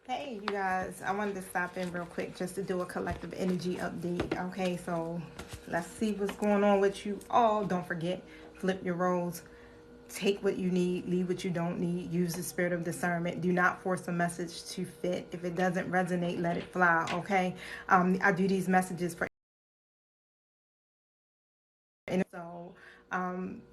Hey, you guys, I wanted to stop in real quick just to do a collective energy update. Okay, so let's see what's going on with you all. Don't forget, flip your roles. Take what you need, leave what you don't need. Use the spirit of discernment. Do not force a message to fit. If it doesn't resonate, let it fly. Okay, I do these messages for so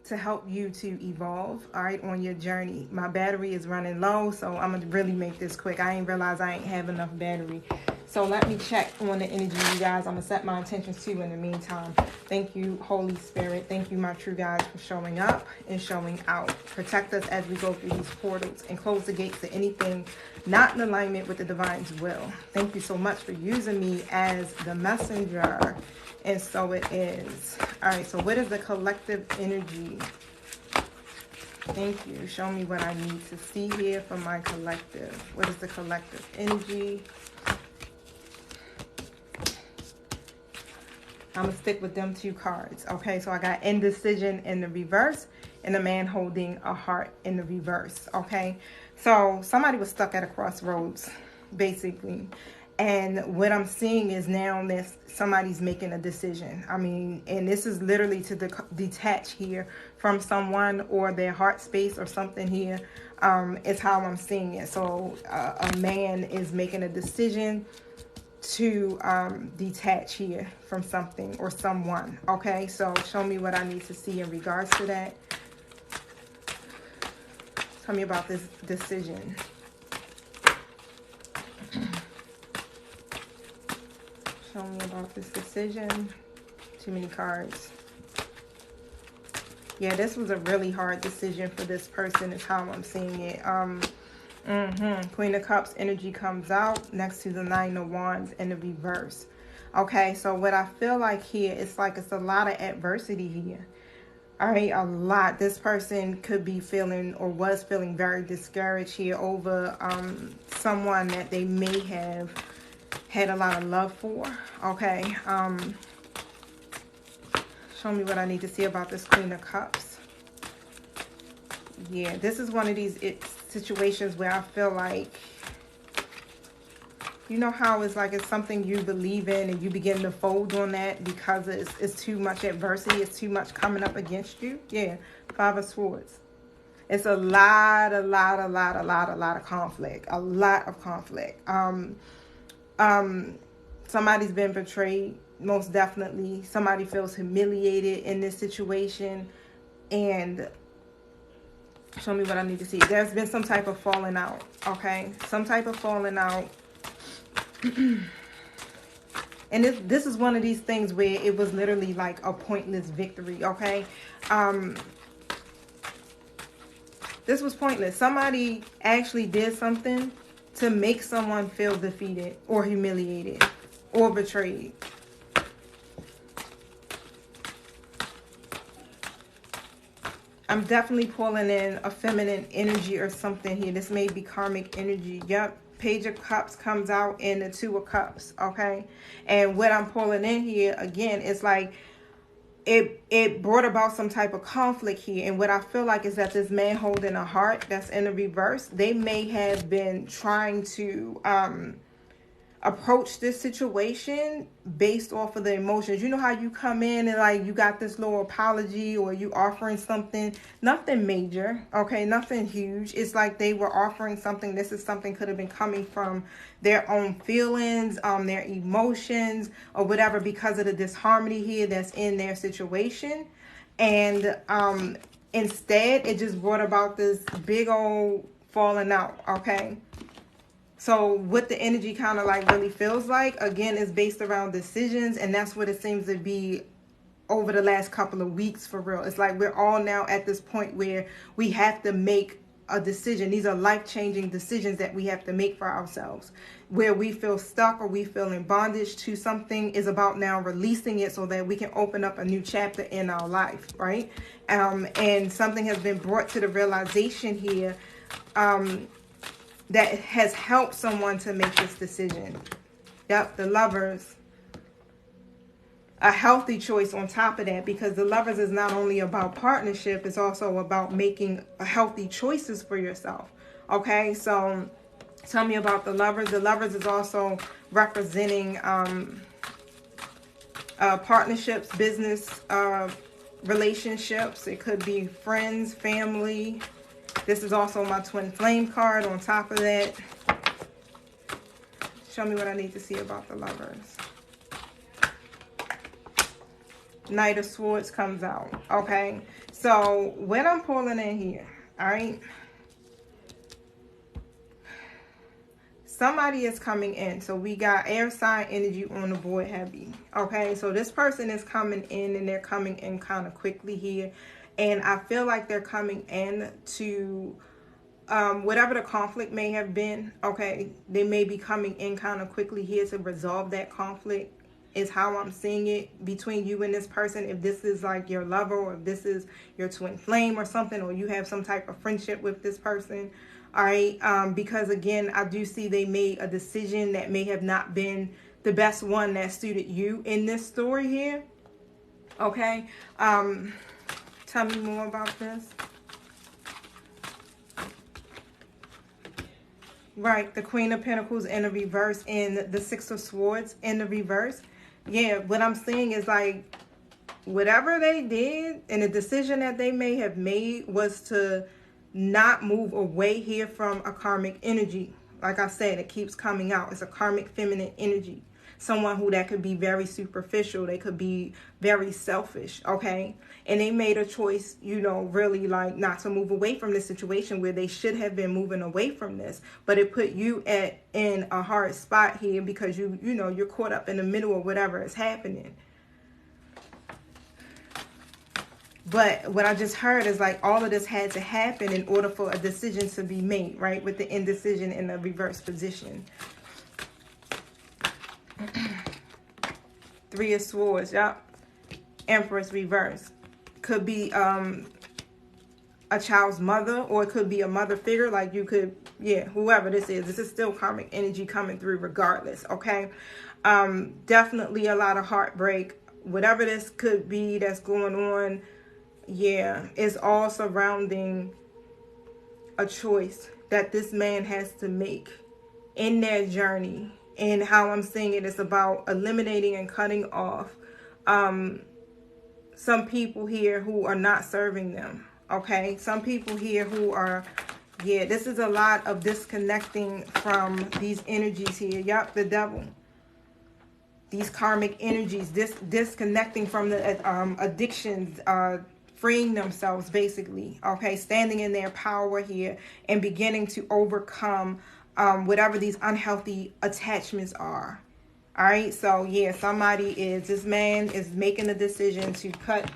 to help you to evolve, all right, on your journey. My battery is running low, so I'm gonna really make this quick. I ain't realize I ain't have enough battery. So let me check on the energy, you guys. I'm gonna set my intentions too in the meantime. Thank you, Holy Spirit. Thank you, my true guides, for showing up and showing out. Protect us as we go through these portals and close the gates to anything not in alignment with the divine's will. Thank you so much for using me as the messenger. And so it is. All right, so what is the collective energy? Thank you. Show me what I need to see here for my collective. What is the collective energy? I'm going to stick with them two cards. Okay, so I got indecision in the reverse and a man holding a heart in the reverse. Okay, so somebody was stuck at a crossroads, basically. And what I'm seeing is now that somebody's making a decision. I mean, and this is literally to detach here from someone or their heart space or something here. Is how I'm seeing it. So a man is making a decision to detach here from something or someone. Okay, so show me what I need to see in regards to that. Tell me about this decision. Show me about this decision. Too many cards. Yeah, this was a really hard decision for this person is how I'm seeing it. Queen of Cups energy comes out next to the Nine of Wands in the reverse. Okay, so what I feel like here, it's like it's a lot of adversity here. All right, a lot. This person could be feeling or was feeling very discouraged here over someone that they may have had a lot of love for. Okay, show me what I need to see about this Queen of Cups. Yeah, this is one of these situations where I feel like, you know how it's like it's something you believe in and you begin to fold on that because it's too much adversity, it's too much coming up against you. Yeah, Five of Swords. It's a lot of conflict. A lot of conflict. Somebody's been betrayed, most definitely. Somebody feels humiliated in this situation. And show me what I need to see. There's been some type of falling out, okay? Some type of falling out. And this is one of these things where it was literally like a pointless victory, okay? This was pointless. Somebody actually did something to make someone feel defeated or humiliated or betrayed. I'm definitely pulling in a feminine energy or something here. This may be karmic energy. Yep. Page of Cups comes out in the Two of Cups. Okay. And what I'm pulling in here, again, it's like it brought about some type of conflict here. And what I feel like is that this man holding a heart that's in the reverse, they may have been trying to approach this situation based off of the emotions. You know how you come in and like you got this little apology or you offering something, nothing major, okay, nothing huge. It's like they were offering something. This is something could have been coming from their own feelings, their emotions or whatever, because of the disharmony here that's in their situation. And instead it just brought about this big old falling out, okay? So what the energy kind of like really feels like, again, is based around decisions. And that's what it seems to be over the last couple of weeks for real. It's like we're all now at this point where we have to make a decision. These are life-changing decisions that we have to make for ourselves. Where we feel stuck or we feel in bondage to something is about now releasing it so that we can open up a new chapter in our life, right? And something has been brought to the realization here that has helped someone to make this decision. Yep, the Lovers. A healthy choice on top of that, because the Lovers is not only about partnership, it's also about making healthy choices for yourself. Okay, so Tell me about the Lovers. The Lovers is also representing partnerships, business relationships. It could be friends, family. This is also my twin flame card on top of that. Show me what I need to see about the Lovers. Knight of Swords comes out. Okay. So what I'm pulling in here, all right? Somebody is coming in. So we got air sign energy on the board heavy. Okay. So this person is coming in, and they're coming in kind of quickly here. And I feel like they're coming in to whatever the conflict may have been. Okay. They may be coming in kind of quickly here to resolve that conflict, is how I'm seeing it between you and this person. If this is like your lover, or if this is your twin flame or something, or you have some type of friendship with this person. All right. Because again, I do see they made a decision that may have not been the best one that suited you in this story here. Okay. Tell me more about this. Right. The Queen of Pentacles in the reverse and the Six of Swords in the reverse. Yeah. What I'm seeing is like whatever they did and the decision that they may have made was to not move away here from a karmic energy. Like I said, it keeps coming out. It's a karmic feminine energy. Someone who that could be very superficial. They could be very selfish. Okay. And they made a choice, you know, really like not to move away from this situation where they should have been moving away from this. But it put you in a hard spot here because you know, you're caught up in the middle of whatever is happening. But what I just heard is like all of this had to happen in order for a decision to be made, right? With the indecision in the reverse position. Three of Swords, yep. Empress reverse. Could be a child's mother, or it could be a mother figure. Like you could, yeah, whoever this is. This is still karmic energy coming through regardless, okay? Definitely a lot of heartbreak. Whatever this could be that's going on, yeah, it's all surrounding a choice that this man has to make in their journey. And how I'm seeing it is about eliminating and cutting off some people here who are not serving them. Okay, some people here who are, yeah, this is a lot of disconnecting from these energies here. Yep, the Devil. These karmic energies, disconnecting from the addictions, freeing themselves basically, okay, standing in their power here and beginning to overcome whatever these unhealthy attachments are. All right, so yeah, this man is making a decision to cut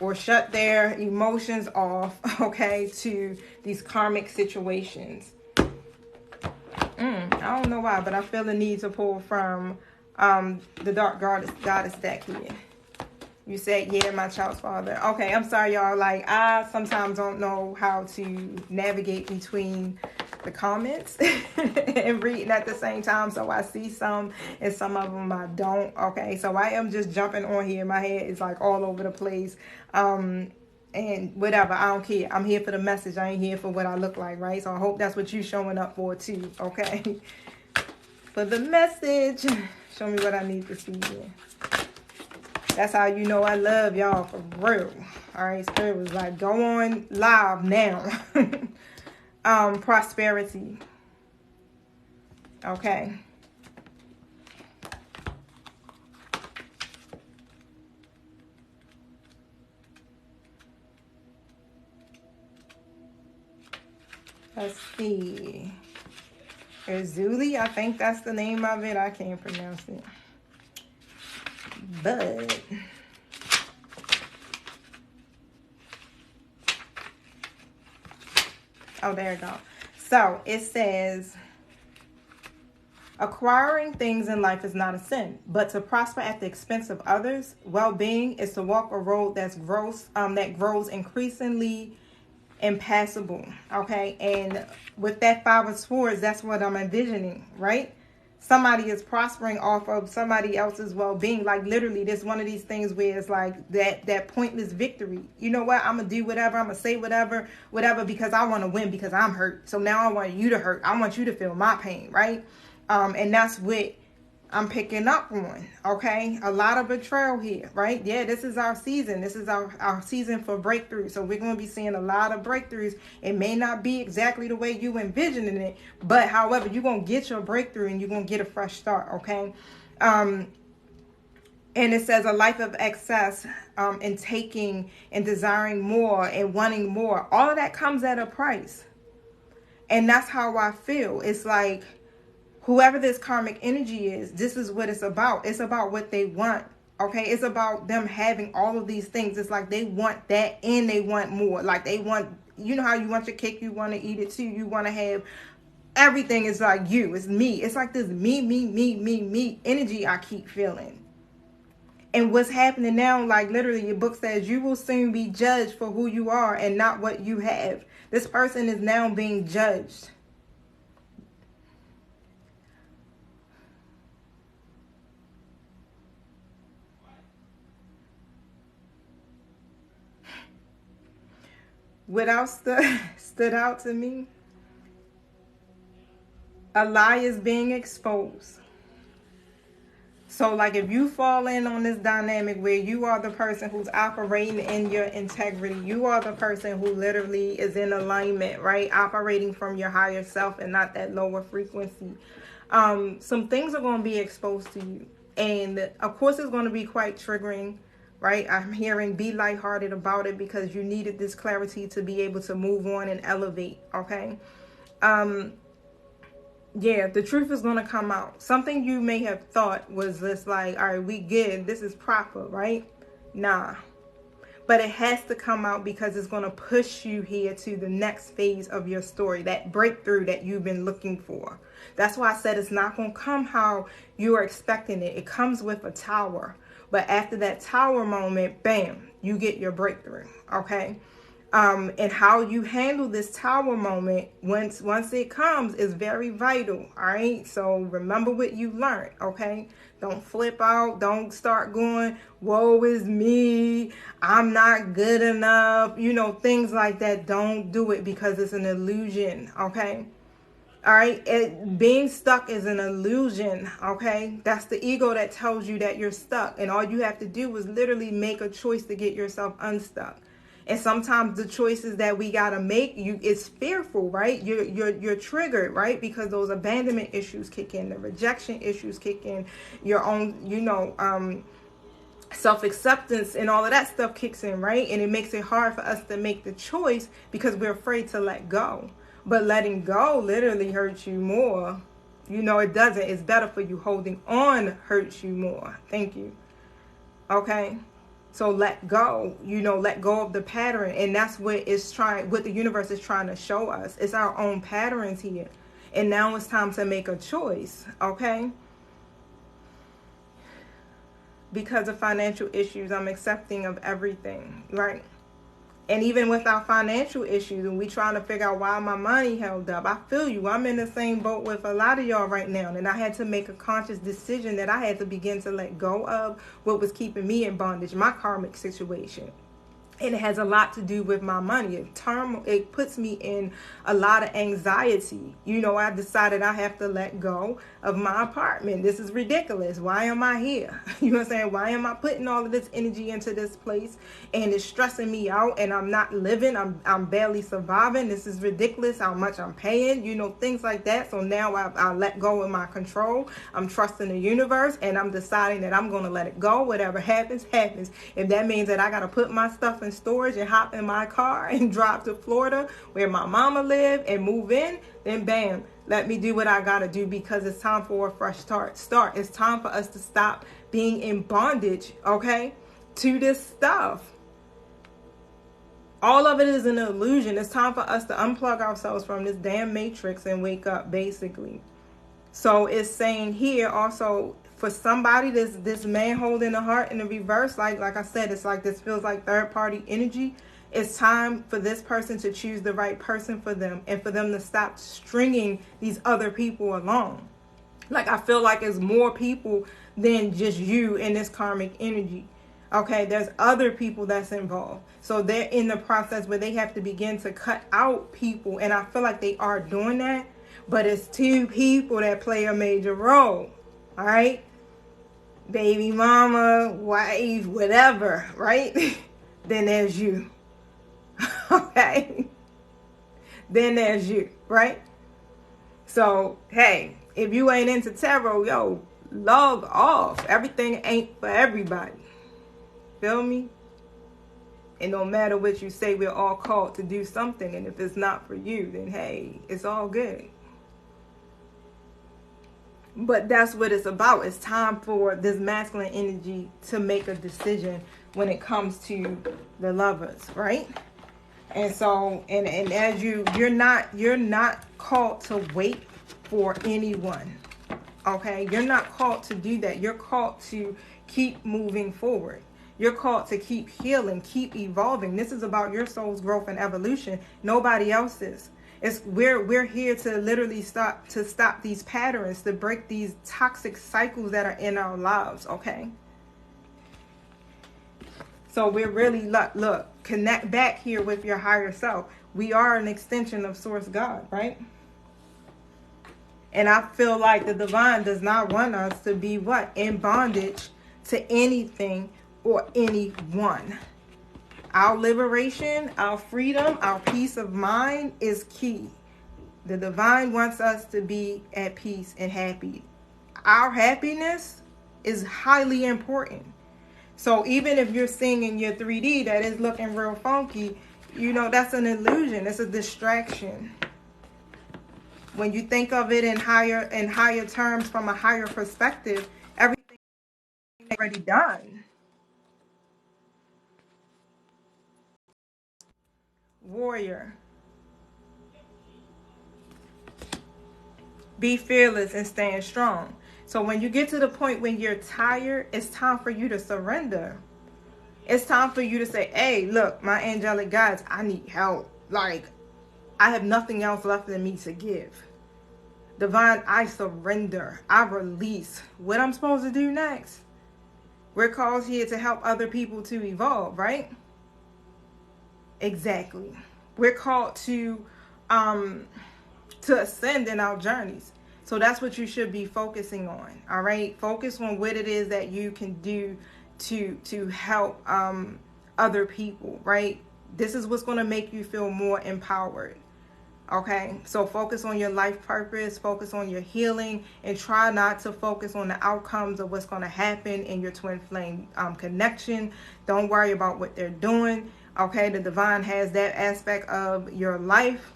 or shut their emotions off, okay, to these karmic situations. I don't know why, but I feel the need to pull from the Dark Goddess deck here. You said, yeah, my child's father. Okay, I'm sorry, y'all. Like, I sometimes don't know how to navigate between the comments and reading at the same time. So I see some and some of them I don't. Okay, so I am just jumping on here. My head is like all over the place. And whatever, I don't care. I'm here for the message. I ain't here for what I look like, right? So I hope that's what you showing up for too, okay? For the message. Show me what I need to see here. That's how you know I love y'all for real. All right, Spirit was like, go on live now. Prosperity. Okay. Let's see. Erzuli, I think that's the name of it. I can't pronounce it. But oh, there you go. So it says, acquiring things in life is not a sin, but to prosper at the expense of others' well-being is to walk a road that grows increasingly impassable. Okay, and with that Five of Swords, that's what I'm envisioning, right? somebody is prospering off of somebody else's well-being. Like literally, this one of these things where it's like that pointless victory. You know what? I'm gonna do whatever. I'm gonna say whatever because I want to win, because I'm hurt. So now I want you to hurt. I want you to feel my pain, right? And that's what I'm picking up on. Okay, a lot of betrayal here, right? Yeah, this is our season. This is our season for breakthrough. So we're going to be seeing a lot of breakthroughs. It may not be exactly the way you envisioning it, but however, you're going to get your breakthrough and you're going to get a fresh start. Okay. And it says a life of excess, and taking and desiring more and wanting more. All of that comes at a price. And that's how I feel. It's like, whoever this karmic energy is, this is what it's about. It's about what they want. Okay, it's about them having all of these things. It's like they want that and they want more. Like they want, you know how you want your cake, you want to eat it too. You want to have everything. Is like you, it's me. It's like this me energy I keep feeling. And what's happening now, like literally your book says, you will soon be judged for who you are and not what you have. This person is now being judged. What else stood out to me? A lie is being exposed. So like if you fall in on this dynamic where you are the person who's operating in your integrity, you are the person who literally is in alignment, right? Operating from your higher self and not that lower frequency. Some things are going to be exposed to you. And of course it's going to be quite triggering. Right? I'm hearing be lighthearted about it because you needed this clarity to be able to move on and elevate. Okay. Yeah, the truth is going to come out. Something you may have thought was just like, all right, we good. This is proper, right? Nah. But it has to come out because it's going to push you here to the next phase of your story, that breakthrough that you've been looking for. That's why I said it's not going to come how you are expecting it. It comes with a tower. But after that tower moment, bam, you get your breakthrough, okay? And how you handle this tower moment once it comes is very vital, all right? So remember what you learned, okay? Don't flip out. Don't start going, woe is me, I'm not good enough, you know, things like that. Don't do it because it's an illusion, okay? All right, being stuck is an illusion, okay? That's the ego that tells you that you're stuck. And all you have to do is literally make a choice to get yourself unstuck. And sometimes the choices that we got to make, it's fearful, right? You're triggered, right? Because those abandonment issues kick in, the rejection issues kick in, your own, you know, self-acceptance and all of that stuff kicks in, right? And it makes it hard for us to make the choice because we're afraid to let go. But letting go literally hurts you more. You know, it doesn't. It's better for you. Holding on hurts you more. Thank you. Okay? So let go. You know, let go of the pattern. And that's what the universe is trying to show us. It's our own patterns here. And now it's time to make a choice. Okay? Because of financial issues, I'm accepting of everything. Right? And even with our financial issues, and we trying to figure out why my money held up, I feel you. I'm in the same boat with a lot of y'all right now. And I had to make a conscious decision that I had to begin to let go of what was keeping me in bondage, my karmic situation. And it has a lot to do with my money. It puts me in a lot of anxiety. You know, I decided I have to let go of my apartment. This is ridiculous. Why am I here? You know what I'm saying? Why am I putting all of this energy into this place? And it's stressing me out and I'm not living. I'm barely surviving. This is ridiculous how much I'm paying. You know, things like that. So now I let go of my control. I'm trusting the universe and I'm deciding that I'm going to let it go. Whatever happens, happens. If that means that I got to put my stuff in storage and hop in my car and drive to Florida where my mama live and move in, then bam, let me do what I gotta do because it's time for a fresh start. It's time for us to stop being in bondage, okay, to this stuff. All of it is an illusion. It's time for us to unplug ourselves from this damn matrix and wake up, basically. So it's saying here also, for somebody, this man holding the heart in the reverse, like I said, it's like this feels like third party energy. It's time for this person to choose the right person for them and for them to stop stringing these other people along. Like, I feel like it's more people than just you in this karmic energy. Okay, there's other people that's involved. So they're in the process where they have to begin to cut out people. And I feel like they are doing that. But it's two people that play a major role. All right? Baby mama, wife, whatever, right? Then there's you. Okay? Then there's you, right? So, hey, if you ain't into tarot, yo, log off. Everything ain't for everybody. Feel me? And no matter what you say, we're all called to do something. And if it's not for you, then hey, it's all good. But that's what it's about. It's time for this masculine energy to make a decision when it comes to the lovers, right? And so, and as you're not called to wait for anyone. Okay? You're not called to do that. You're called to keep moving forward. You're called to keep healing, keep evolving. This is about your soul's growth and evolution. Nobody else's. We're here to literally stop these patterns, to break these toxic cycles that are in our lives, okay? So we're really, look, connect back here with your higher self. We are an extension of Source God, right? And I feel like the divine does not want us to be what? In bondage to anything or anyone. Our liberation, our freedom, our peace of mind is key. The divine wants us to be at peace and happy. Our happiness is highly important. So even if you're seeing in your 3D that is looking real funky, you know, that's an illusion. It's a distraction. When you think of it in higher terms, from a higher perspective, everything is already done. Warrior. Be fearless and stand strong. So when you get to the point when you're tired, it's time for you to surrender. It's time for you to say, hey, look, my angelic guides, I need help. Like, I have nothing else left in me to give. Divine, I surrender. I release. What I'm supposed to do next? We're called here to help other people to evolve, right? Exactly. We're called to ascend in our journeys. So that's what you should be focusing on. All right. Focus on what it is that you can do to help other people. Right. This is what's going to make you feel more empowered. Okay. So focus on your life purpose. Focus on your healing, and try not to focus on the outcomes of what's going to happen in your twin flame connection. Don't worry about what they're doing. Okay. The divine has that aspect of your life.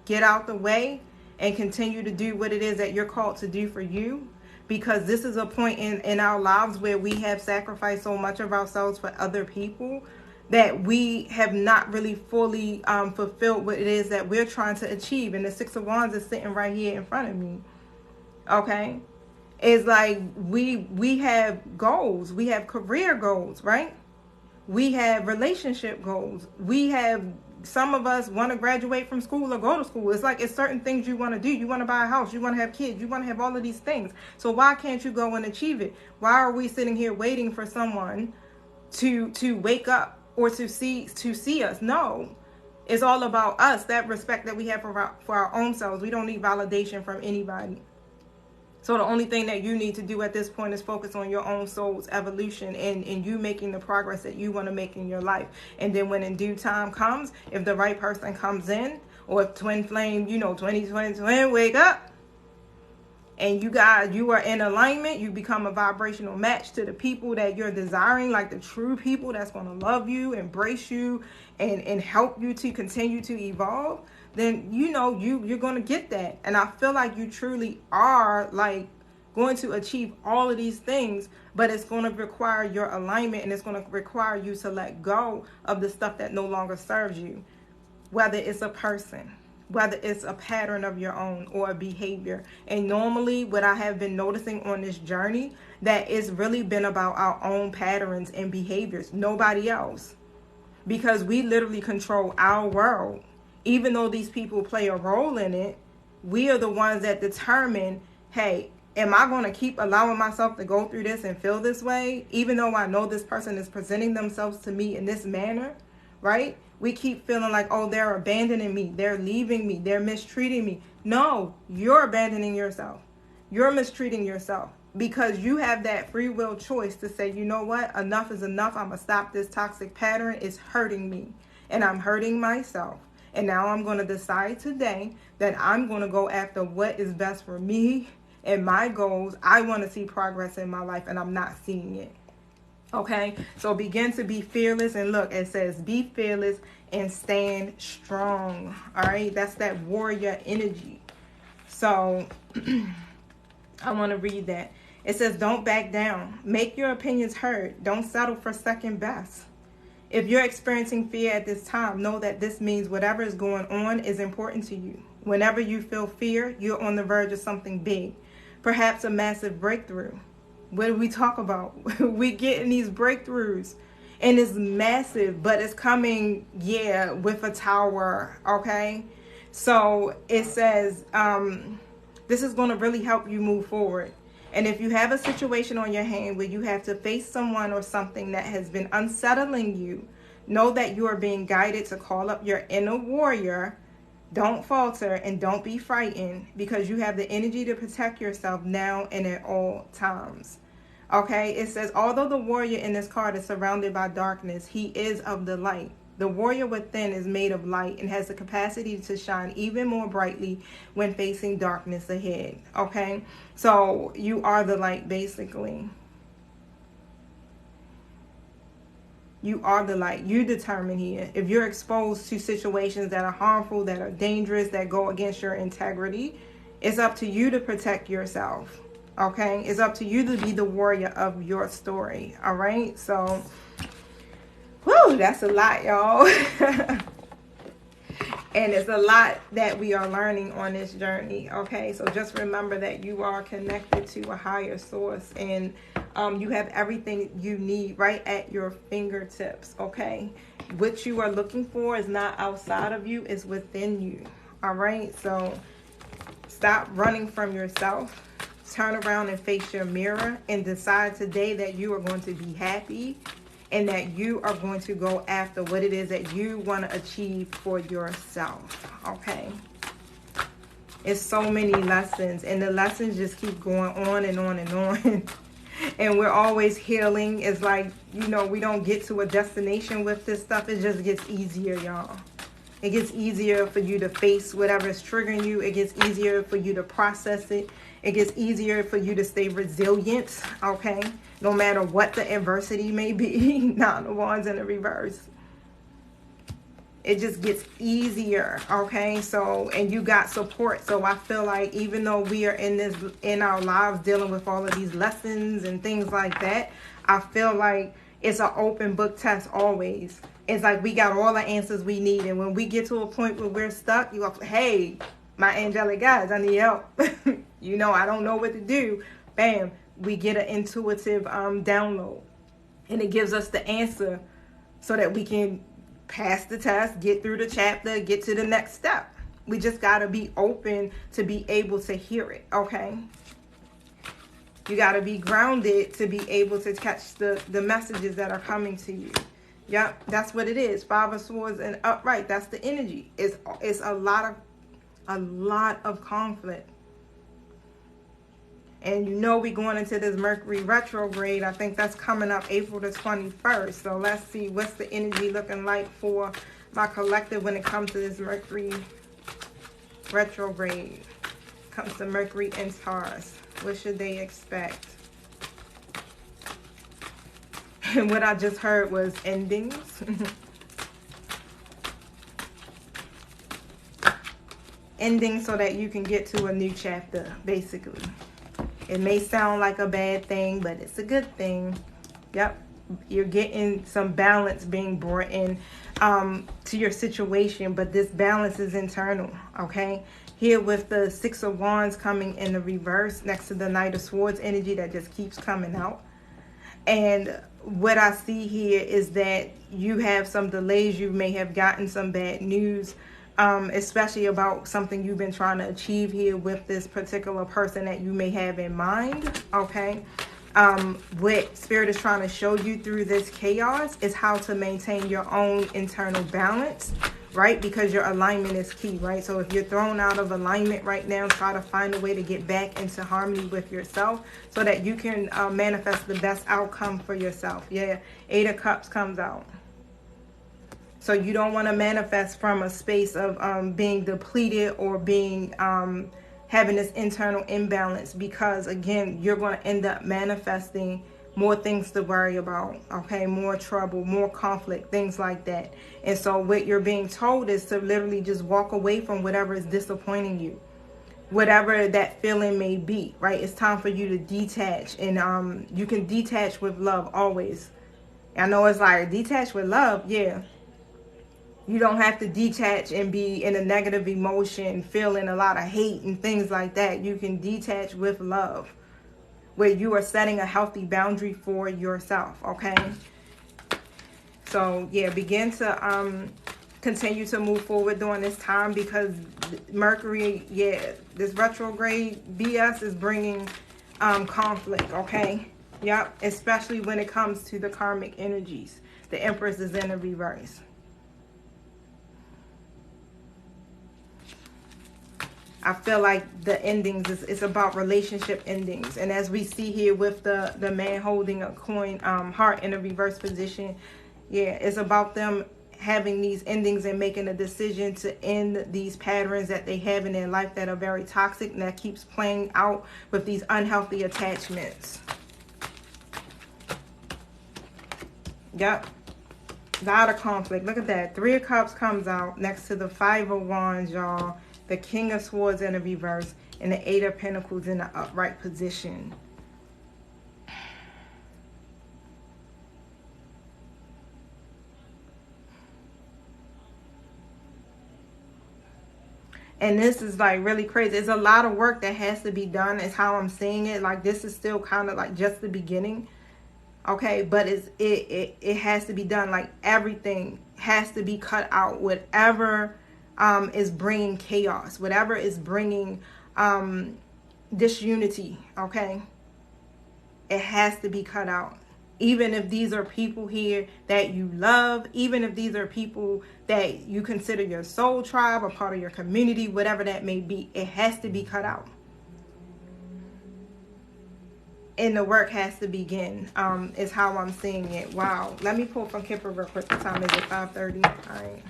Get out the way and continue to do what it is that you're called to do for you, because this is a point in our lives where we have sacrificed so much of ourselves for other people that we have not really fully fulfilled what it is that we're trying to achieve. And the Six of Wands is sitting right here in front of me. Okay? It's like we have goals. We have career goals, right? We have relationship goals. We have, some of us want to graduate from school or go to school. It's like it's certain things you want to do. You want to buy a house. You want to have kids. You want to have all of these things. So why can't you go and achieve it? Why are we sitting here waiting for someone to wake up or to see us? No. It's all about us, that respect that we have for our own selves. We don't need validation from anybody. So the only thing that you need to do at this point is focus on your own soul's evolution and you making the progress that you want to make in your life. And then when in due time comes, if the right person comes in, or if twin flame, 2020 wake up, and you are in alignment, you become a vibrational match to the people that you're desiring, like the true people that's going to love you, embrace you, and help you to continue to evolve, then you're going to get that. And I feel like you truly are like going to achieve all of these things, but it's going to require your alignment, and it's going to require you to let go of the stuff that no longer serves you, whether it's a person, whether it's a pattern of your own or a behavior. And normally what I have been noticing on this journey, that it's really been about our own patterns and behaviors, nobody else, because we literally control our world. Even though these people play a role in it, we are the ones that determine, hey, Am I going to keep allowing myself to go through this and feel this way, even though I know this person is presenting themselves to me in this manner, right? We keep feeling like, oh, they're abandoning me, they're leaving me, they're mistreating me. No, you're abandoning yourself. You're mistreating yourself because you have that free will choice to say, you know what, enough is enough. I'm going to stop this toxic pattern. It's hurting me and I'm hurting myself. And now I'm going to decide today that I'm going to go after what is best for me and my goals. I want to see progress in my life and I'm not seeing it. Okay, so begin to be fearless. And look, it says be fearless and stand strong. All right, that's that warrior energy. So I want to read that. It says, don't back down. Make your opinions heard. Don't settle for second best. If you're experiencing fear at this time, know that this means whatever is going on is important to you. Whenever you feel fear, you're on the verge of something big, perhaps a massive breakthrough. What do we talk about? We getting these breakthroughs and it's massive, but it's coming, with a tower, okay? So it says, this is going to really help you move forward. And if you have a situation on your hand where you have to face someone or something that has been unsettling you, know that you are being guided to call up your inner warrior. Don't falter and don't be frightened because you have the energy to protect yourself now and at all times. Okay, it says, although the warrior in this card is surrounded by darkness, he is of the light. The warrior within is made of light and has the capacity to shine even more brightly when facing darkness ahead. Okay, so you are the light, basically. You are the light. You determine here. If you're exposed to situations that are harmful, that are dangerous, that go against your integrity, it's up to you to protect yourself. Okay, it's up to you to be the warrior of your story. All right, so whew, that's a lot, y'all. And it's a lot that we are learning on this journey. Okay, so just remember that you are connected to a higher source and you have everything you need right at your fingertips. Okay, what you are looking for is not outside of you, it's within you. All right, so stop running from yourself. Turn around and face your mirror and decide today that you are going to be happy and that you are going to go after what it is that you want to achieve for yourself. Okay, it's so many lessons and the lessons just keep going on and on and on. And we're always healing. It's like, you know, we don't get to a destination with this stuff. It just gets easier, y'all. It gets easier for you to face whatever is triggering you. It gets easier for you to process it. It gets easier for you to stay resilient, okay? No matter what the adversity may be. Not the ones in the reverse. It just gets easier, okay? So, and you got support. So I feel like even though we are in our lives dealing with all of these lessons and things like that, I feel like it's an open book test always. It's like we got all the answers we need. And when we get to a point where we're stuck, you go, hey, my angelic guides, I need help. You know, I don't know what to do. Bam, we get an intuitive download. And it gives us the answer so that we can pass the test, get through the chapter, get to the next step. We just got to be open to be able to hear it, okay? You got to be grounded to be able to catch the messages that are coming to you. Yep, that's what it is. 5 of Swords and upright. That's the energy. It's a lot of conflict. And you know we're going into this Mercury retrograde. I think that's coming up April the 21st. So let's see what's the energy looking like for my collective when it comes to this Mercury retrograde. Comes to Mercury and Taurus. What should they expect? And what I just heard was endings. Ending so that you can get to a new chapter, basically. It may sound like a bad thing, but it's a good thing. Yep. You're getting some balance being brought in to your situation, but this balance is internal, okay? Here with the 6 of Wands coming in the reverse next to the Knight of Swords energy that just keeps coming out. And what I see here is that you have some delays. You may have gotten some bad news especially about something you've been trying to achieve here with this particular person that you may have in mind, okay? What Spirit is trying to show you through this chaos is how to maintain your own internal balance, right? Because your alignment is key, right? So if you're thrown out of alignment right now, try to find a way to get back into harmony with yourself so that you can manifest the best outcome for yourself. Yeah, 8 of Cups comes out. So you don't want to manifest from a space of being depleted or being having this internal imbalance, because again, you're going to end up manifesting more things to worry about, okay? More trouble, more conflict, things like that. And so what you're being told is to literally just walk away from whatever is disappointing you, whatever that feeling may be, right? It's time for you to detach, and you can detach with love always. I know it's like detach with love, yeah. You don't have to detach and be in a negative emotion, feeling a lot of hate and things like that. You can detach with love, where you are setting a healthy boundary for yourself, okay? So, yeah, begin to continue to move forward during this time, because Mercury, yeah, this retrograde BS is bringing conflict, okay? Yep, especially when it comes to the karmic energies. The Empress is in the reverse. I feel like the endings is about relationship endings. And as we see here with the man holding a coin, heart in a reverse position, yeah, it's about them having these endings and making a decision to end these patterns that they have in their life that are very toxic and that keeps playing out with these unhealthy attachments. Yep. A lot of conflict. Look at that. 3 of Cups comes out next to the 5 of Wands, y'all. The King of Swords in the reverse, and the 8 of Pentacles in the upright position. And this is like really crazy. It's a lot of work that has to be done, is how I'm seeing it. Like this is still kind of like just the beginning. Okay, but it has to be done. Like everything has to be cut out. Whatever is bringing chaos, whatever is bringing disunity, okay, it has to be cut out. Even if these are people here that you love, even if these are people that you consider your soul tribe or part of your community, whatever that may be, it has to be cut out. And the work has to begin, is how I'm seeing it. Wow. Let me pull from Kipper real quick. What time is it? 5:30. All right.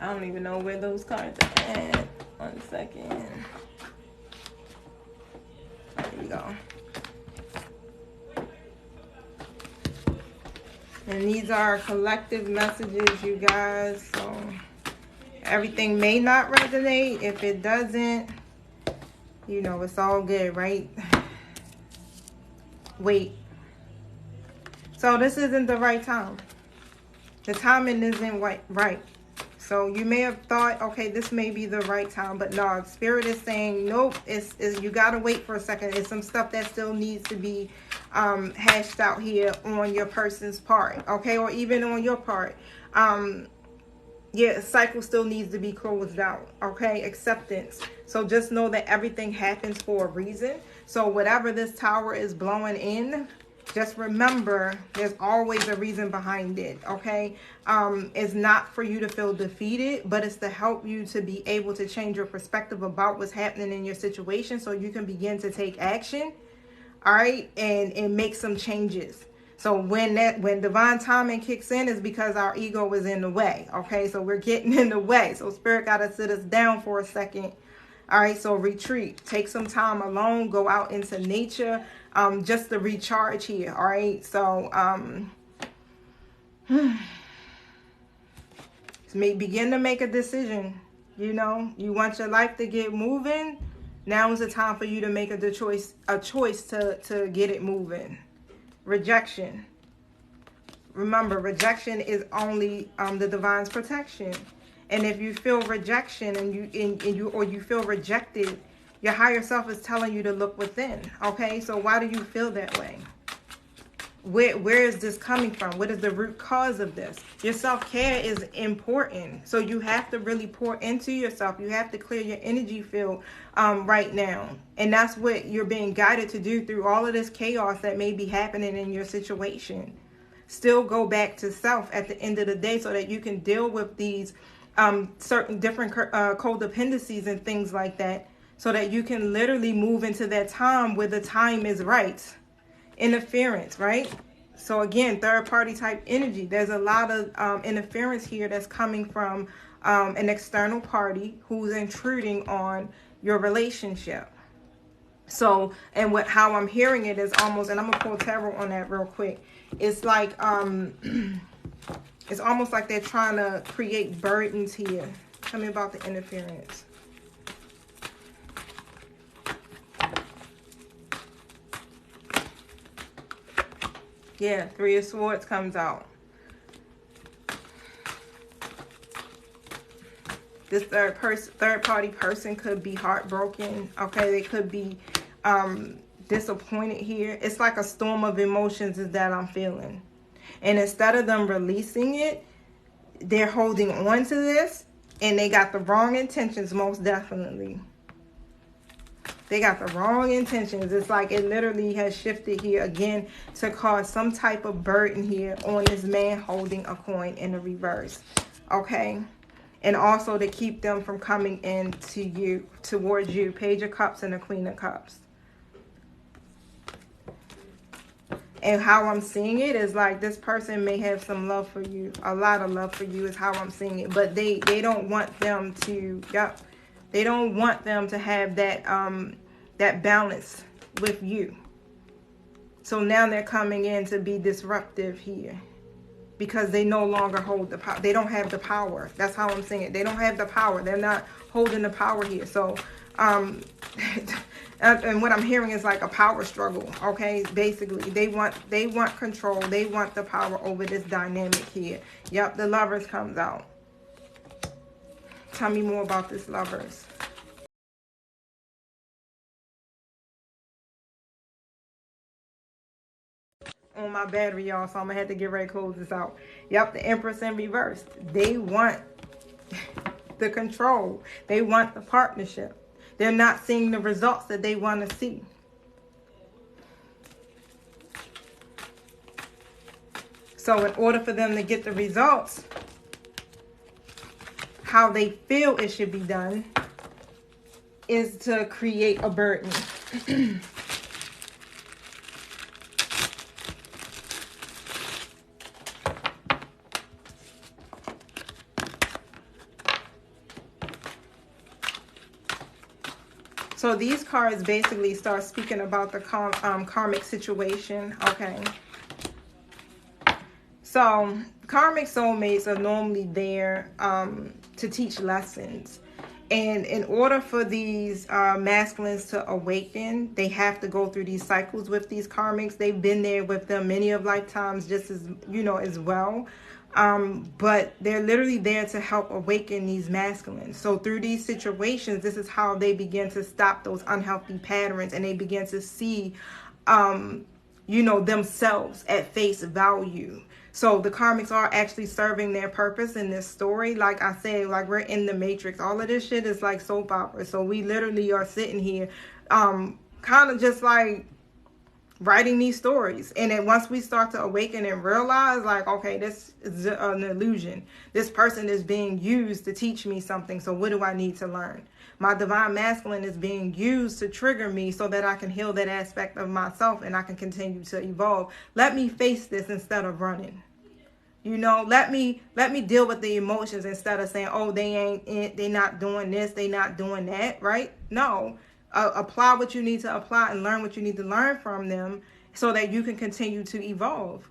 I don't even know where those cards are at. 1 second. There we go. And these are collective messages, you guys. So everything may not resonate. If it doesn't, you know, it's all good, right? Wait. So this isn't the right time. The timing isn't right. So you may have thought, okay, this may be the right time, but no, Spirit is saying, nope, it's you got to wait for a second. It's some stuff that still needs to be hashed out here on your person's part, okay, or even on your part. Yeah, cycle still needs to be closed out, okay, acceptance. So just know that everything happens for a reason. So whatever this tower is blowing in, just remember, there's always a reason behind it, okay? It's not for you to feel defeated, but it's to help you to be able to change your perspective about what's happening in your situation so you can begin to take action, all right, and make some changes. So when divine timing kicks in, is because our ego is in the way, okay? So we're getting in the way. So Spirit got to sit us down for a second. All right, so retreat. Take some time alone. Go out into nature, just to recharge here. All right, so begin to make a decision. You know, you want your life to get moving. Now is the time for you to make a choice to get it moving. Rejection. Remember, rejection is only the divine's protection. And if you feel rejection and you feel rejected, your higher self is telling you to look within. Okay, so why do you feel that way? Where is this coming from? What is the root cause of this? Your self-care is important. So you have to really pour into yourself. You have to clear your energy field right now. And that's what you're being guided to do through all of this chaos that may be happening in your situation. Still go back to self at the end of the day so that you can deal with these certain different codependencies and things like that, so that you can literally move into that time where the time is right. Interference, right? So again, third party type energy. There's a lot of interference here that's coming from an external party who's intruding on your relationship. So, and how I'm hearing it is almost, and I'm gonna pull tarot on that real quick. It's like it's almost like they're trying to create burdens here. Tell me about the interference. Yeah, Three of Swords comes out. This third party person could be heartbroken. Okay, they could be disappointed here. It's like a storm of emotions is that I'm feeling. And instead of them releasing it, they're holding on to this, and they got the wrong intentions, most definitely. They got the wrong intentions. It's like it literally has shifted here again to cause some type of burden here on this man holding a coin in the reverse. Okay. And also to keep them from coming in to you, towards you. Page of Cups and the Queen of Cups. And how I'm seeing it is like this person may have some love for you. A lot of love for you is how I'm seeing it. But they don't want them to, they don't want them to have that that balance with you. So now they're coming in to be disruptive here, because they no longer hold the power. They don't have the power. That's how I'm saying it. They don't have the power. They're not holding the power here. So and what I'm hearing is like a power struggle. Okay, basically they want control. They want the power over this dynamic here. Yep, the Lovers comes out. Tell me more about this Lovers. On my battery, y'all, so I'm gonna have to get ready to close this out. Yep, the Empress in reverse. They want the control. They want the partnership. They're not seeing the results that they want to see. So in order for them to get the results how they feel it should be done is to create a burden. So these cards basically start speaking about the karmic situation, okay? So karmic soulmates are normally there to teach lessons. And in order for these masculines to awaken, they have to go through these cycles with these karmics. They've been there with them many of lifetimes just as, you know, as well. But they're literally there to help awaken these masculines. So through these situations, this is how they begin to stop those unhealthy patterns, and they begin to see, you know, themselves at face value. So the karmics are actually serving their purpose in this story. Like I said, like we're in the Matrix. All of this shit is like soap opera. So we literally are sitting here kind of just like writing these stories. And then once we start to awaken and realize like, okay, this is an illusion. This person is being used to teach me something. So what do I need to learn? My divine masculine is being used to trigger me so that I can heal that aspect of myself and I can continue to evolve. Let me face this instead of running. You know, let me deal with the emotions instead of saying, oh, they not doing this, they not doing that, right? No. Apply what you need to apply and learn what you need to learn from them so that you can continue to evolve.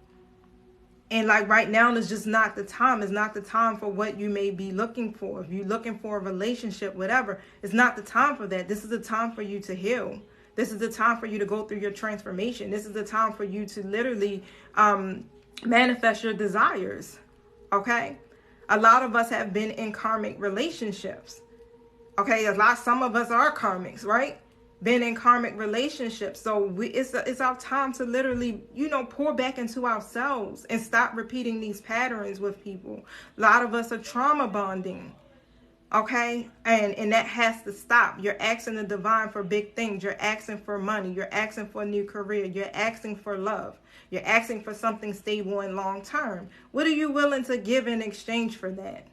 And like right now, it's just not the time. It's not the time for what you may be looking for. If you're looking for a relationship, whatever, it's not the time for that. This is the time for you to heal. This is the time for you to go through your transformation. This is the time for you to literally manifest your desires. Okay? A lot of us have been in karmic relationships. Okay, some of us are karmics, right? been in karmic relationships. So it's our time to literally, you know, pour back into ourselves and stop repeating these patterns with people. A lot of us are trauma bonding. Okay, and that has to stop. You're asking the divine for big things. You're asking for money. You're asking for a new career. You're asking for love. You're asking for something stable and long term. What are you willing to give in exchange for that?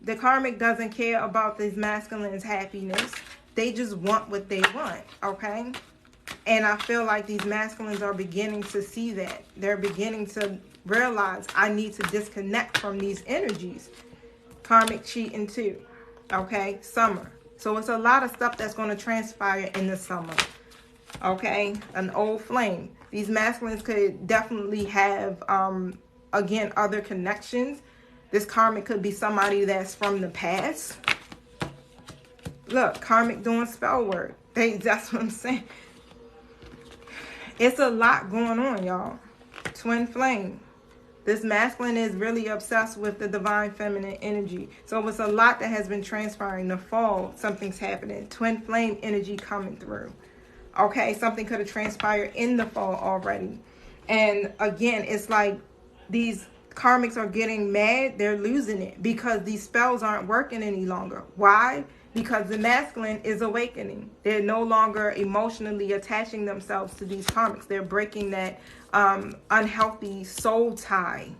The karmic doesn't care about these masculines' happiness. They just want what they want, okay? And I feel like these masculines are beginning to see that. They're beginning to realize, I need to disconnect from these energies. Karmic cheating too, okay? Summer. So it's a lot of stuff that's going to transpire in the summer, okay? An old flame. These masculines could definitely have, again, other connections. This karmic could be somebody that's from the past. Look, karmic doing spell work. That's what I'm saying. It's a lot going on, y'all. Twin flame. This masculine is really obsessed with the divine feminine energy. So it's a lot that has been transpiring. The fall, something's happening. Twin flame energy coming through. Okay, something could have transpired in the fall already. And again, it's like these karmics are getting mad. They're losing it because these spells aren't working any longer. Why? Because the masculine is awakening. They're no longer emotionally attaching themselves to these karmics. They're breaking that unhealthy soul tie.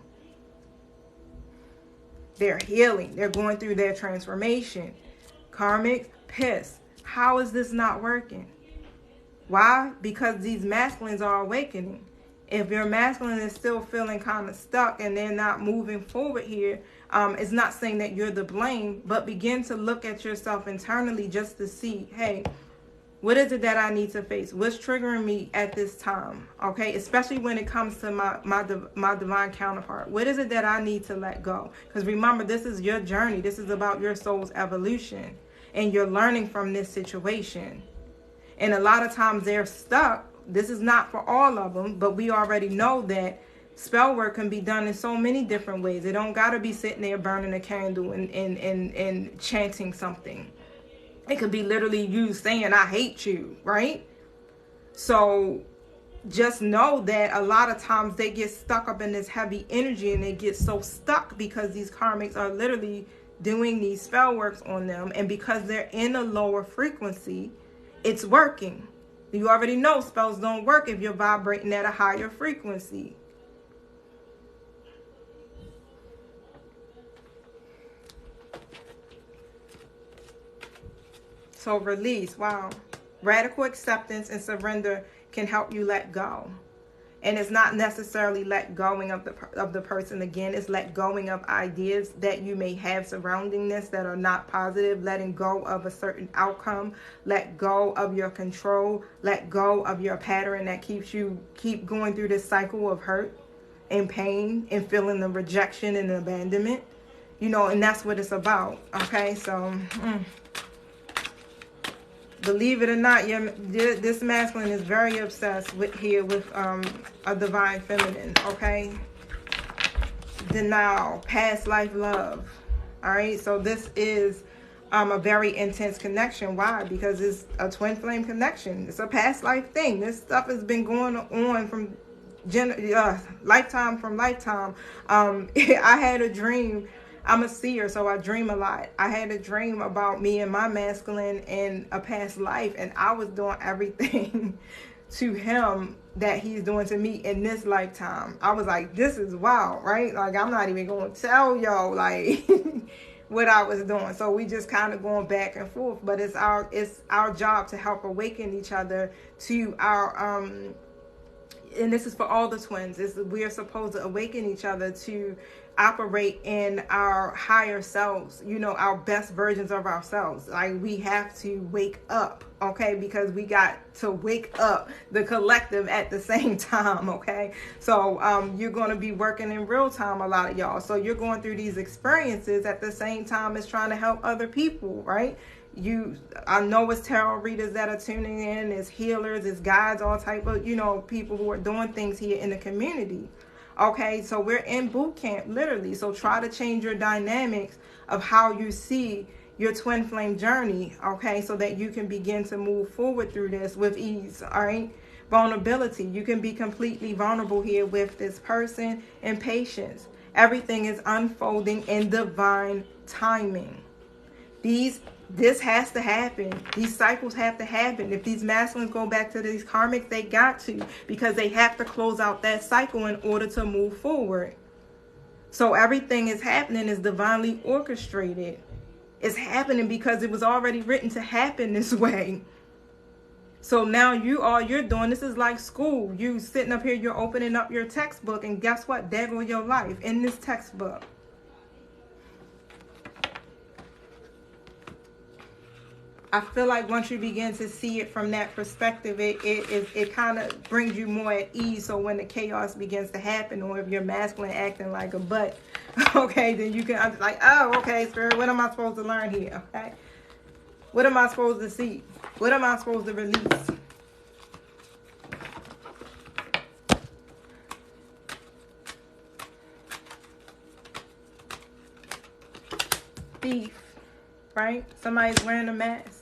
They're healing. They're going through their transformation. Karmics, pissed. How is this not working? Why? Because these masculines are awakening. If your masculine is still feeling kind of stuck and they're not moving forward here, it's not saying that you're the blame, but begin to look at yourself internally just to see, hey, what is it that I need to face? What's triggering me at this time? Okay, especially when it comes to my divine counterpart. What is it that I need to let go? Because remember, this is your journey. This is about your soul's evolution. And you're learning from this situation. And a lot of times they're stuck. This is not for all of them, but we already know that spell work can be done in so many different ways. It don't got to be sitting there burning a candle and chanting something. It could be literally you saying, I hate you, right? So just know that a lot of times they get stuck up in this heavy energy and they get so stuck because these karmics are literally doing these spell works on them. And because they're in a lower frequency, it's working. You already know spells don't work if you're vibrating at a higher frequency. So release, wow. Radical acceptance and surrender can help you let go. And it's not necessarily let going of the person again. It's let going of ideas that you may have surrounding this that are not positive. Letting go of a certain outcome. Let go of your control. Let go of your pattern that keep going through this cycle of hurt and pain and feeling the rejection and abandonment. You know, and that's what it's about. Okay, so believe it or not, this masculine is very obsessed with a divine feminine, okay? Denial, past life love, all right? So this is a very intense connection. Why? Because it's a twin flame connection. It's a past life thing. This stuff has been going on from lifetime from lifetime. I had a dream. I'm a seer, so I dream a lot. I had a dream about me and my masculine in a past life, and I was doing everything to him that he's doing to me in this lifetime. I was like, this is wild, right? Like, I'm not even going to tell y'all, like, what I was doing. So we just kind of going back and forth, but it's our job to help awaken each other to our, and this is for all the twins, we are supposed to awaken each other to operate in our higher selves, you know, our best versions of ourselves. Like, we have to wake up, okay? Because we got to wake up the collective at the same time, okay? So you're going to be working in real time, a lot of y'all. So you're going through these experiences at the same time as trying to help other people, right? I know it's tarot readers that are tuning in, it's healers, it's guides, all type of, you know, people who are doing things here in the community. Okay, so we're in boot camp, literally. So try to change your dynamics of how you see your twin flame journey, okay, so that you can begin to move forward through this with ease. All right, vulnerability, you can be completely vulnerable here with this person, and patience. Everything is unfolding in divine timing. This has to happen. These cycles have to happen. If these masculines go back to these karmics, they got to, because they have to close out that cycle in order to move forward. So everything is happening is divinely orchestrated. It's happening because it was already written to happen this way. So now all you're doing, this is like school. You sitting up here, you're opening up your textbook, and guess what? There goes your life in this textbook. I feel like once you begin to see it from that perspective, it kind of brings you more at ease. So when the chaos begins to happen, or if you're masculine acting like a butt, okay, then you can, I'm like, oh, okay, Spirit, what am I supposed to learn here? Okay, what am I supposed to see? What am I supposed to release? Thief, right? Somebody's wearing a mask.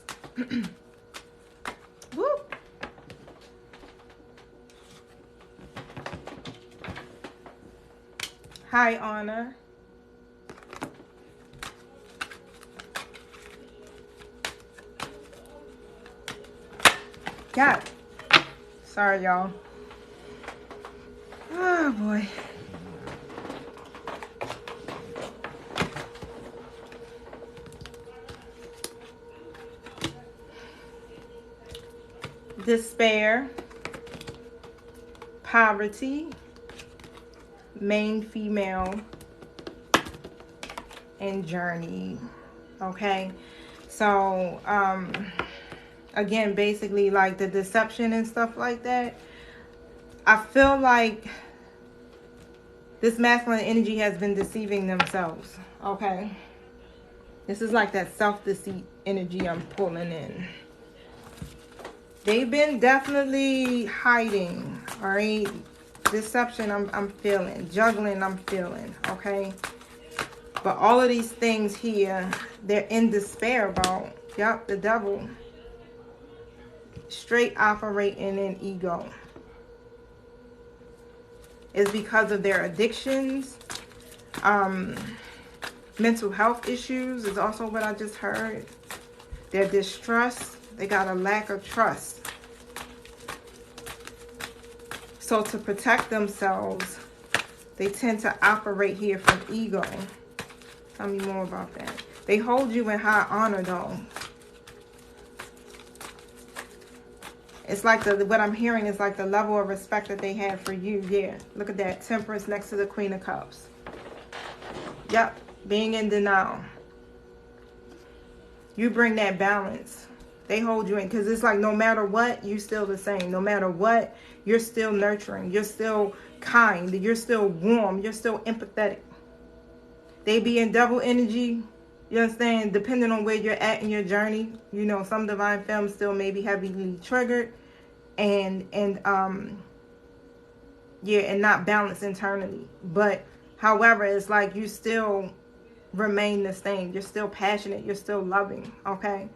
Woo. Hi, Honor. God. Sorry, y'all. Oh, boy. Despair, poverty, main female, and journey. Okay, so again, basically like the deception and stuff like that. I feel like this masculine energy has been deceiving themselves. Okay, this is like that self-deceit energy I'm pulling in. They've been definitely hiding, all right? Deception, I'm feeling. Juggling, I'm feeling, okay? But all of these things here, they're in despair about. Yep, the devil. Straight operating in ego. It's because of their addictions. Mental health issues is also what I just heard. Their distrust. They got a lack of trust. So to protect themselves, they tend to operate here from ego. Tell me more about that. They hold you in high honor, though. It's like what I'm hearing is like the level of respect that they have for you. Yeah, look at that. Temperance next to the Queen of Cups. Yep, being in denial. You bring that balance. They hold you in, because it's like no matter what, you're still the same. No matter what, you're still nurturing. You're still kind. You're still warm. You're still empathetic. They be in double energy. You understand? Depending on where you're at in your journey. You know, some divine femmes still may be heavily triggered. And not balanced internally. But, however, it's like you still remain the same. You're still passionate. You're still loving. Okay?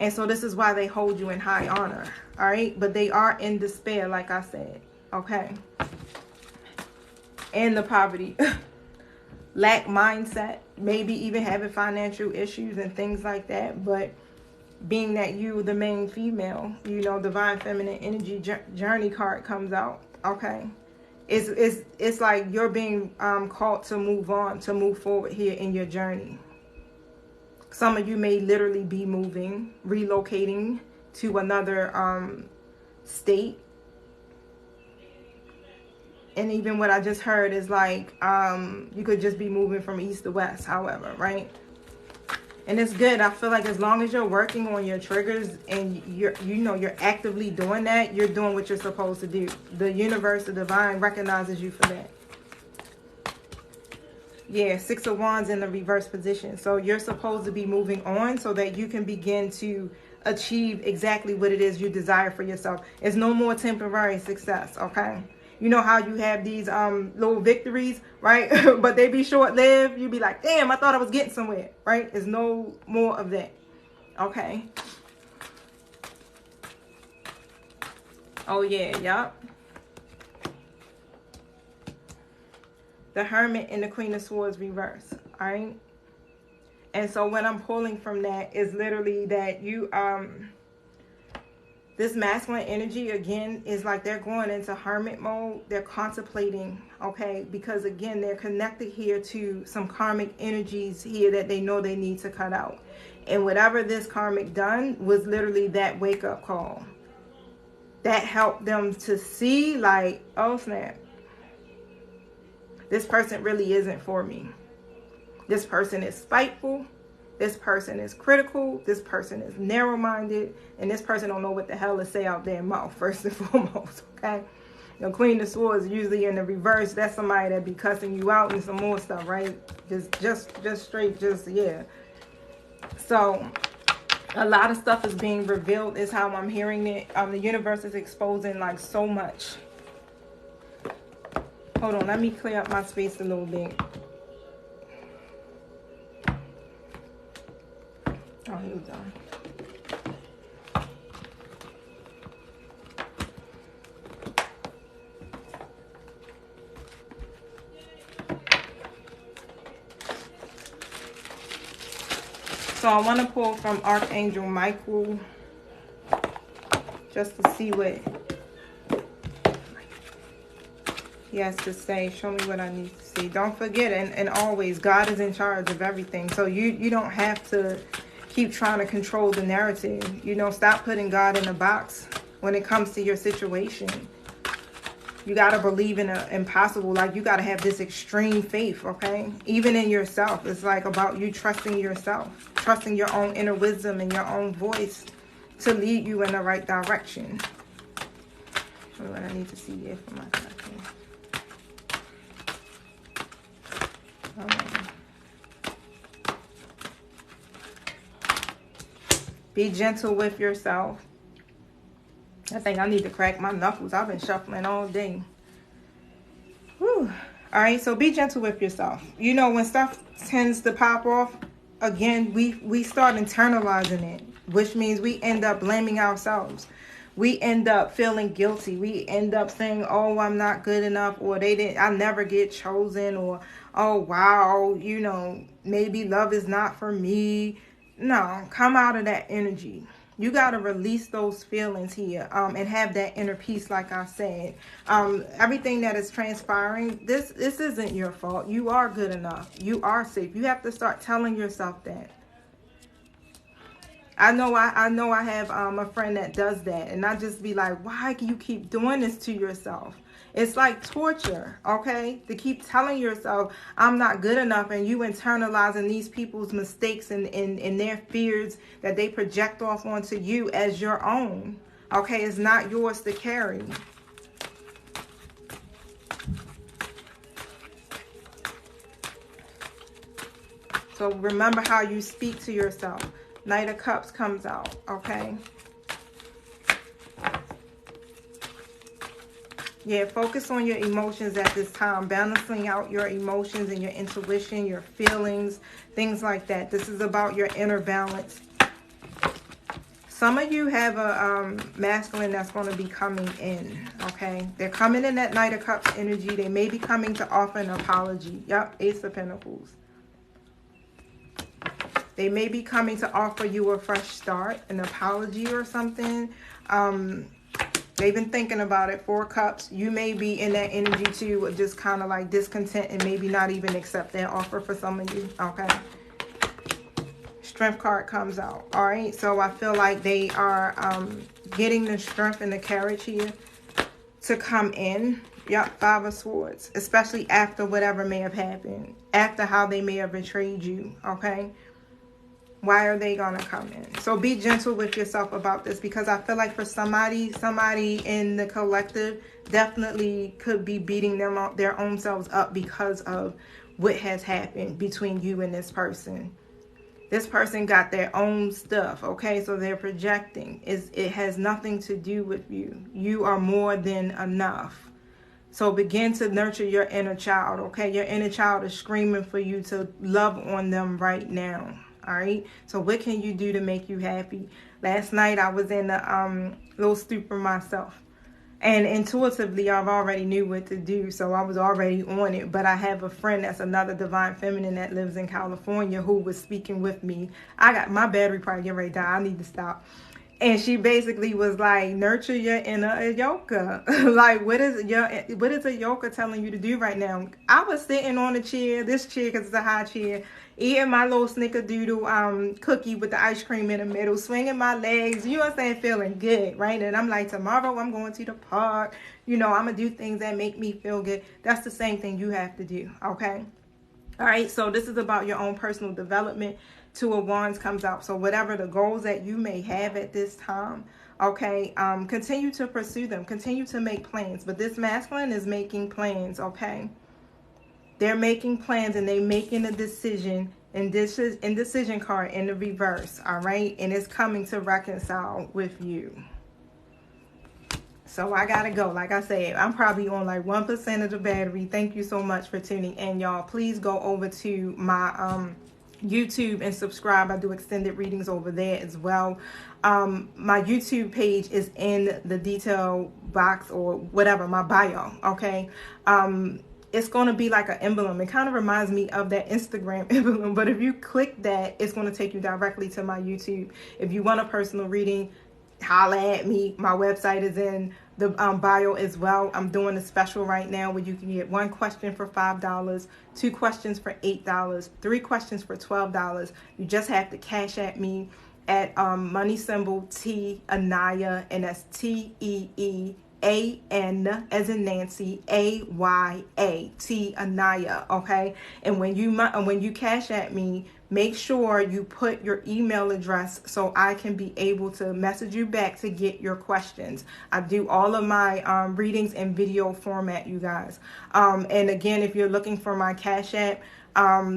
And so this is why they hold you in high honor, all right? But they are in despair, like I said, okay? And the poverty, lack mindset, maybe even having financial issues and things like that. But being that you, the main female, you know, divine feminine energy journey card comes out, okay? It's like you're being called to move on, to move forward here in your journey. Some of you may literally be moving, relocating to another state. And even what I just heard is like, you could just be moving from east to west, however, right? And it's good. I feel like as long as you're working on your triggers and you're actively doing that, you're doing what you're supposed to do. The universe, the divine recognizes you for that. Yeah, Six of Wands in the reverse position. So you're supposed to be moving on so that you can begin to achieve exactly what it is you desire for yourself. It's no more temporary success, okay? You know how you have these little victories, right? But they be short-lived. You be like, damn, I thought I was getting somewhere, right? There's no more of that. Okay. Oh yeah, yup. The Hermit and the Queen of Swords reverse. Alright. And so what I'm pulling from that is literally that you this masculine energy, again, is like they're going into hermit mode. They're contemplating, okay? Because, again, they're connected here to some karmic energies here that they know they need to cut out. And whatever this karmic done was literally that wake-up call. That helped them to see, like, oh, snap. This person really isn't for me. This person is spiteful. This person is critical. This person is narrow-minded. And this person don't know what the hell to say out their mouth, first and foremost, okay? The Queen of Swords usually in the reverse. That's somebody that be cussing you out and some more stuff, right? Just straight, yeah. So, a lot of stuff is being revealed is how I'm hearing it. The universe is exposing, like, so much. Hold on, let me clear up my space a little bit. Oh, here we go. So I want to pull from Archangel Michael just to see what he has to say. Show me what I need to see. Don't forget, and always, God is in charge of everything. So you don't have to keep trying to control the narrative. You know, stop putting God in a box when it comes to your situation. You got to believe in the impossible. Like, you got to have this extreme faith, okay? Even in yourself. It's like about you trusting yourself. Trusting your own inner wisdom and your own voice to lead you in the right direction. Show me what I need to see here for my second. Be gentle with yourself. I think I need to crack my knuckles. I've been shuffling all day. Whew. All right, so be gentle with yourself. You know, when stuff tends to pop off, again, we start internalizing it, which means we end up blaming ourselves. We end up feeling guilty. We end up saying, oh, I'm not good enough, or I never get chosen, or, oh, wow, you know, maybe love is not for me. No, come out of that energy. You got to release those feelings here and have that inner peace, like I said. Everything that is transpiring, this isn't your fault. You are good enough. You are safe. You have to start telling yourself that. I know I have a friend that does that, and I just be like, why can you keep doing this to yourself? It's like torture, okay? To keep telling yourself, I'm not good enough, and you internalizing these people's mistakes and their fears that they project off onto you as your own, okay? It's not yours to carry. So remember how you speak to yourself. Knight of Cups comes out, okay? Yeah, focus on your emotions at this time. Balancing out your emotions and your intuition, your feelings, things like that. This is about your inner balance. Some of you have a masculine that's going to be coming in, okay? They're coming in that Knight of Cups energy. They may be coming to offer an apology. Yep, Ace of Pentacles. They may be coming to offer you a fresh start, an apology or something. They've been thinking about it. 4 Cups. You may be in that energy too, just kind of like discontent and maybe not even accept that offer for some of you. Okay. Strength card comes out. All right. So I feel like they are getting the strength and the courage here to come in. Yep. 5 of Swords. Especially after whatever may have happened. After how they may have betrayed you. Okay. Why are they going to come in? So be gentle with yourself about this, because I feel like for somebody in the collective definitely could be beating their own selves up because of what has happened between you and this person. This person got their own stuff, okay? So they're projecting. It has nothing to do with you. You are more than enough. So begin to nurture your inner child, okay? Your inner child is screaming for you to love on them right now, all right? So what can you do to make you happy? Last night I was in a little stupor myself. And intuitively, I've already knew what to do, so I was already on it. But I have a friend that's another divine feminine that lives in California who was speaking with me. I got my battery probably getting ready to die. I need to stop. And she basically was like, nurture your inner yoga. Like, what is a yoga telling you to do right now? I was sitting on a chair, this chair because it's a high chair, eating my little snickerdoodle cookie with the ice cream in the middle, swinging my legs, you know what I'm saying, feeling good, right? And I'm like, tomorrow I'm going to the park. You know, I'm going to do things that make me feel good. That's the same thing you have to do, okay? All right, so this is about your own personal development. Two of Wands comes out. So whatever the goals that you may have at this time, okay, continue to pursue them. Continue to make plans. But this masculine is making plans, okay? They're making plans and they're making a decision. And this is indecision card in the reverse, all right? And it's coming to reconcile with you. So I gotta go. Like I said, I'm probably on like 1% of the battery. Thank you so much for tuning in, y'all. Please go over to my YouTube and subscribe. I do extended readings over there as well. My YouTube page is in the detail box or whatever, my bio, okay? It's going to be like an emblem. It kind of reminds me of that Instagram emblem, but if you click that, it's going to take you directly to my YouTube. If you want a personal reading, holla at me. My website is in the bio as well. I'm doing a special right now where you can get 1 question for $5, 2 questions for $8, 3 questions for $12. You just have to cash at me at money symbol Teeanaya, and that's Teean as in Nancy, Aya, Teeanaya, okay? And when you cash at me, make sure you put your email address so I can be able to message you back to get your questions. I do all of my readings in video format, you guys. And again, if you're looking for my Cash App,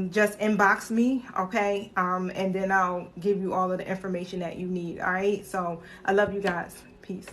just inbox me, okay? And then I'll give you all of the information that you need, all right? So I love you guys. Peace.